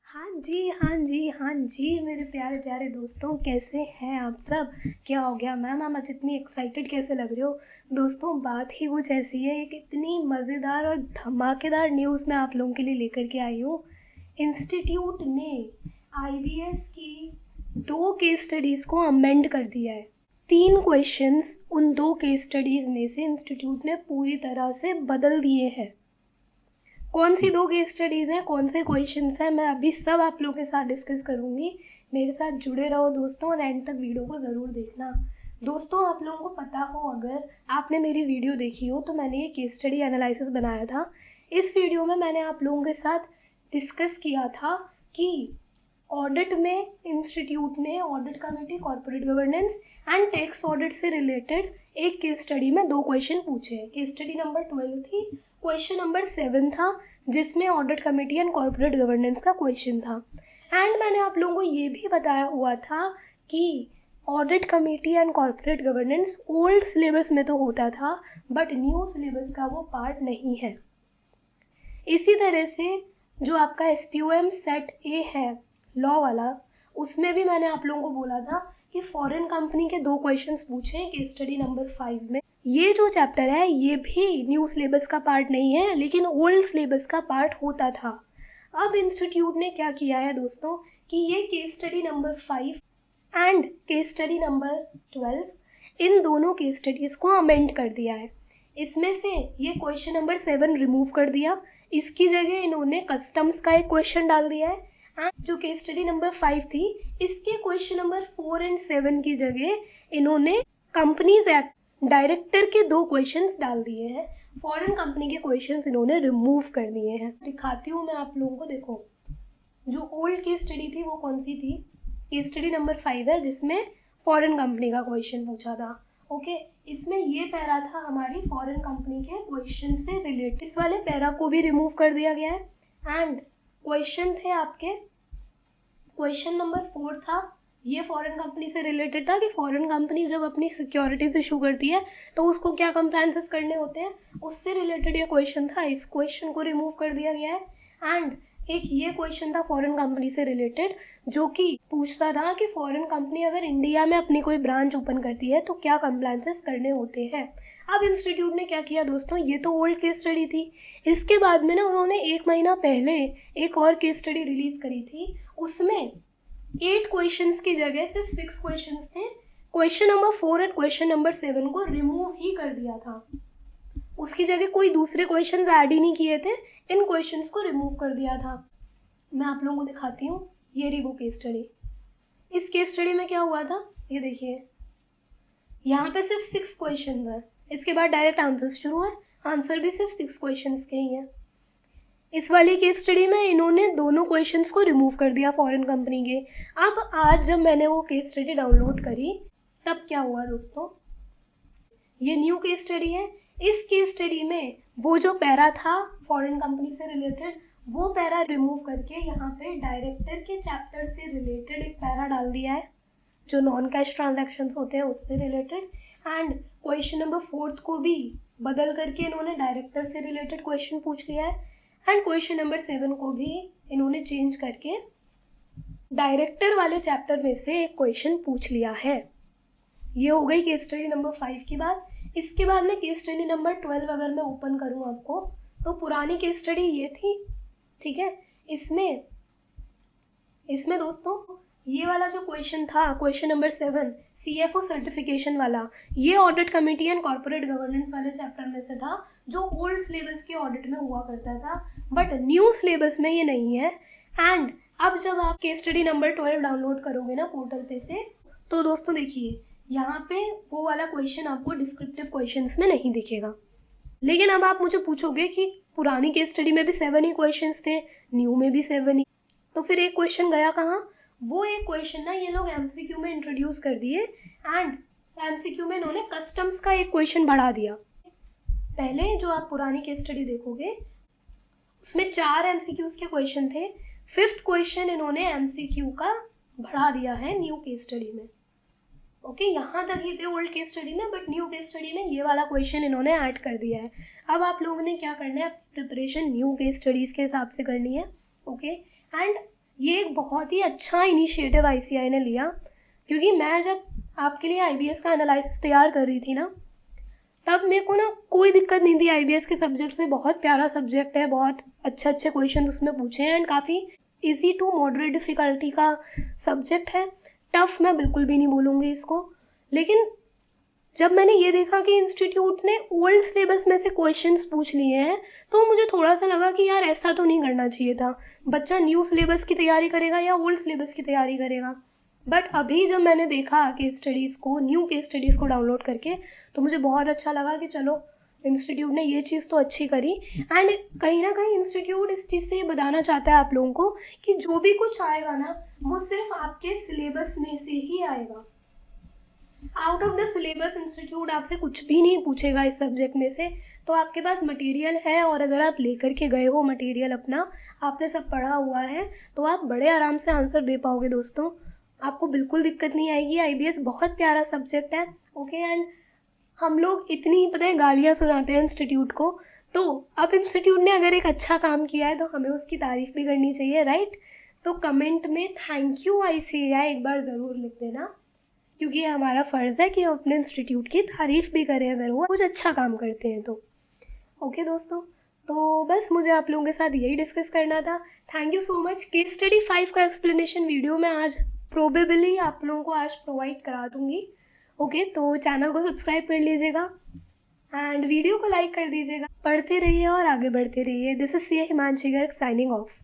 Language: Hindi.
हाँ जी मेरे प्यारे प्यारे दोस्तों, कैसे हैं आप सब। क्या हो गया मैम, आप आज इतनी एक्साइटेड कैसे लग रहे हो। दोस्तों बात ही कुछ ऐसी है, एक इतनी मज़ेदार और धमाकेदार न्यूज़ मैं आप लोगों के लिए लेकर के आई हूँ। इंस्टीट्यूट ने आईबीएस की 2 केस स्टडीज़ को अमेंड कर दिया है। 3 क्वेश्चंस उन 2 केस स्टडीज़ में से इंस्टीट्यूट ने पूरी तरह से बदल दिए हैं। कौन सी 2 केस स्टडीज़ हैं, कौन से क्वेश्चंस हैं, मैं अभी सब आप लोगों के साथ डिस्कस करूँगी। मेरे साथ जुड़े रहो दोस्तों और एंड तक वीडियो को ज़रूर देखना। दोस्तों आप लोगों को पता हो, अगर आपने मेरी वीडियो देखी हो तो मैंने ये केस स्टडी एनालिसिस बनाया था। इस वीडियो में मैंने आप लोगों के साथ डिस्कस किया था कि ऑडिट में इंस्टीट्यूट ने audit committee, corporate governance and tax audit से रिलेटेड एक केस स्टडी में 2 क्वेश्चन पूछे हैं। केस स्टडी नंबर 12 थी, क्वेश्चन नंबर 7 था जिसमें audit committee and corporate governance का क्वेश्चन था। एंड मैंने आप लोगों को ये भी बताया हुआ था कि audit committee and corporate governance old syllabus में तो होता था, बट न्यू सिलेबस का वो पार्ट नहीं है। इसी तरह से जो आपका SPOM सेट ए है लॉ वाला, उसमें भी मैंने आप लोगों को बोला था कि फॉरेन कंपनी के 2 क्वेश्चंस पूछे हैं केस स्टडी नंबर 5 में। ये जो चैप्टर है ये भी न्यू सिलेबस का पार्ट नहीं है, लेकिन ओल्ड सिलेबस का पार्ट होता था। अब इंस्टीट्यूट ने क्या किया है दोस्तों कि ये case study number 5 and case study number 12, इन दोनों केस स्टडीज़ को अमेंड कर दिया है। इसमें से ये क्वेश्चन नंबर 7 रिमूव कर दिया, इसकी जगह इन्होंने कस्टम्स का एक क्वेश्चन डाल दिया है। एंड जो केस स्टडी नंबर 5 थी, इसके क्वेश्चन नंबर 4 एंड 7 की जगह इन्होंने कंपनीज एक्ट डायरेक्टर के 2 क्वेश्चंस डाल दिए हैं। फॉरेन कंपनी के क्वेश्चंस इन्होंने रिमूव कर दिए हैं। दिखाती हूँ मैं आप लोगों को। देखो, जो ओल्ड केस स्टडी थी वो कौन सी थी, केस स्टडी नंबर 5 है जिसमें फॉरेन कंपनी का क्वेश्चन पूछा था। ओके, इसमें ये पैरा था हमारी फॉरेन कंपनी के क्वेश्चन से रिलेटेड, इस वाले पैरा को भी रिमूव कर दिया गया है। एंड क्वेश्चन थे आपके, क्वेश्चन नंबर 4 था, ये फॉरेन कंपनी से रिलेटेड था कि फॉरेन कंपनी जब अपनी सिक्योरिटीज इशू करती है तो उसको क्या कंप्लायंसेस करने होते हैं, उससे रिलेटेड ये क्वेश्चन था। इस क्वेश्चन को रिमूव कर दिया गया है। एंड एक ये क्वेश्चन था फॉरेन कंपनी से रिलेटेड जो कि पूछता था कि फॉरेन कंपनी अगर इंडिया में अपनी कोई ब्रांच ओपन करती है तो क्या कंप्लायंसेस करने होते हैं। अब इंस्टीट्यूट ने क्या किया दोस्तों, ये तो ओल्ड केस स्टडी थी, इसके बाद में ना उन्होंने 1 महीना पहले एक और केस स्टडी रिलीज करी थी। उसमें 8 क्वेश्चंस की जगह सिर्फ 6 क्वेश्चंस थे। क्वेश्चन नंबर 4 और क्वेश्चन नंबर 7 को रिमूव ही कर दिया था, उसकी जगह कोई दूसरे क्वेश्चंस ऐड ही नहीं किए थे, इन क्वेश्चंस को रिमूव कर दिया था। मैं आप लोगों को दिखाती हूँ, ये रही वो केस स्टडी। इस केस स्टडी में क्या हुआ था, ये देखिए, यहाँ पे सिर्फ 6 क्वेश्चन है, इसके बाद डायरेक्ट आंसर्स शुरू है, आंसर भी सिर्फ 6 क्वेश्चंस के ही हैं। इस वाली केस स्टडी में इन्होंने दोनों क्वेश्चंस को रिमूव कर दिया फॉरेन कंपनी के। अब आज जब मैंने वो केस स्टडी डाउनलोड करी तब क्या हुआ दोस्तों, ये न्यू केस स्टडी है। इस केस स्टडी में वो जो पैरा था फॉरेन कंपनी से रिलेटेड, वो पैरा रिमूव करके यहाँ पे डायरेक्टर के चैप्टर से रिलेटेड एक पैरा डाल दिया है जो नॉन कैश ट्रांजैक्शंस होते हैं उससे रिलेटेड। एंड क्वेश्चन नंबर 4 को भी बदल करके इन्होंने डायरेक्टर से रिलेटेड क्वेश्चन पूछ लिया है। एंड क्वेश्चन नंबर 7 को भी इन्होंने चेंज करके डायरेक्टर वाले चैप्टर में से एक क्वेश्चन पूछ लिया है। ये हो गई केस स्टडी नंबर 5 की बात। इसके बाद में केस स्टडी नंबर 12 अगर मैं ओपन करूँ आपको, तो पुरानी केस स्टडी ये थी, ठीक है। इसमें दोस्तों ये वाला जो क्वेश्चन था, क्वेश्चन नंबर 7 CFO सर्टिफिकेशन वाला, ये audit committee and corporate governance वाले चैप्टर में से था जो ओल्ड सिलेबस के ऑडिट में हुआ करता था, बट न्यू सिलेबस में ये नहीं है। एंड अब जब आप केस स्टडी नंबर 12 डाउनलोड करोगे ना पोर्टल पे से, तो दोस्तों देखिए यहाँ पे वो वाला क्वेश्चन आपको डिस्क्रिप्टिव क्वेश्चंस में नहीं दिखेगा। लेकिन अब आप मुझे पूछोगे कि पुरानी केस स्टडी में भी 7 ही क्वेश्चंस थे, न्यू में भी 7 ही, तो फिर एक क्वेश्चन गया कहाँ। वो एक क्वेश्चन ना ये लोग MCQ में इंट्रोड्यूस कर दिए। एंड MCQ में इन्होंने कस्टम्स का एक क्वेश्चन बढ़ा दिया। पहले जो आप पुरानी केस स्टडी देखोगे उसमें 4 MCQs के क्वेश्चन थे, 5th क्वेश्चन इन्होंने MCQ का बढ़ा दिया है न्यू केस स्टडी में। ओके, यहाँ तक ही थे ओल्ड केस स्टडी में, बट न्यू केस स्टडी में ये वाला क्वेश्चन इन्होंने ऐड कर दिया है। अब आप लोगों ने क्या करना है, प्रिपरेशन न्यू केस स्टडीज़ के हिसाब से करनी है। ओके, एंड ये एक बहुत ही अच्छा इनिशिएटिव आईसीएआई ने लिया, क्योंकि मैं जब आपके लिए आईबीएस का एनालिसिस तैयार कर रही थी ना, तब मेरे को ना कोई दिक्कत नहीं थी आईबीएस के सब्जेक्ट से। बहुत प्यारा सब्जेक्ट है, बहुत अच्छे अच्छे क्वेश्चन उसमें पूछे हैं एंड काफ़ी इजी टू मॉडरेट डिफ़िकल्टी का सब्जेक्ट है। टफ़ मैं बिल्कुल भी नहीं बोलूँगी इसको। लेकिन जब मैंने ये देखा कि इंस्टीट्यूट ने ओल्ड सिलेबस में से क्वेश्चंस पूछ लिए हैं, तो मुझे थोड़ा सा लगा कि यार ऐसा तो नहीं करना चाहिए था। बच्चा न्यू सिलेबस की तैयारी करेगा या ओल्ड सिलेबस की तैयारी करेगा। बट अभी जब मैंने देखा केस स्टडीज़ को, न्यू केस स्टडीज़ को डाउनलोड करके, तो मुझे बहुत अच्छा लगा कि चलो इंस्टीट्यूट ने ये चीज़ तो अच्छी करी। एंड कहीं ना कहीं इंस्टीट्यूट इस चीज़ से ये बताना चाहता है आप लोगों को कि जो भी कुछ आएगा ना, वो सिर्फ आपके सिलेबस में से ही आएगा। Out of the syllabus institute आपसे कुछ भी नहीं पूछेगा इस सब्जेक्ट में से। तो आपके पास मटेरियल है, और अगर आप लेकर के गए हो मटेरियल अपना, आपने सब पढ़ा हुआ है, तो आप बड़े आराम से आंसर दे पाओगे दोस्तों। आपको बिल्कुल दिक्कत नहीं आएगी। आईबीएस बहुत प्यारा सब्जेक्ट है, ओके। एंड हम लोग इतनी पता है गालियाँ सुनाते हैं इंस्टीट्यूट को, तो अब इंस्टीट्यूट ने अगर एक अच्छा काम किया है तो हमें उसकी तारीफ़ भी करनी चाहिए, राइट। तो कमेंट में थैंक यू आईसीएआई एक बार ज़रूर लिख देना, क्योंकि ये हमारा फ़र्ज़ है कि हम अपने इंस्टीट्यूट की तारीफ़ भी करें अगर वो कुछ अच्छा काम करते हैं तो। ओके दोस्तों, तो बस मुझे आप लोगों के साथ यही डिस्कस करना था। Thank you so much. Case study 5 का एक्सप्लेनेशन वीडियो मैं आज प्रोबेबली आप लोगों को आज प्रोवाइड करा दूँगी। ओके, तो चैनल को सब्सक्राइब कर लीजिएगा एंड वीडियो को लाइक कर दीजिएगा। पढ़ते रहिए और आगे बढ़ते रहिए। This is CA Himanshi Garg signing off.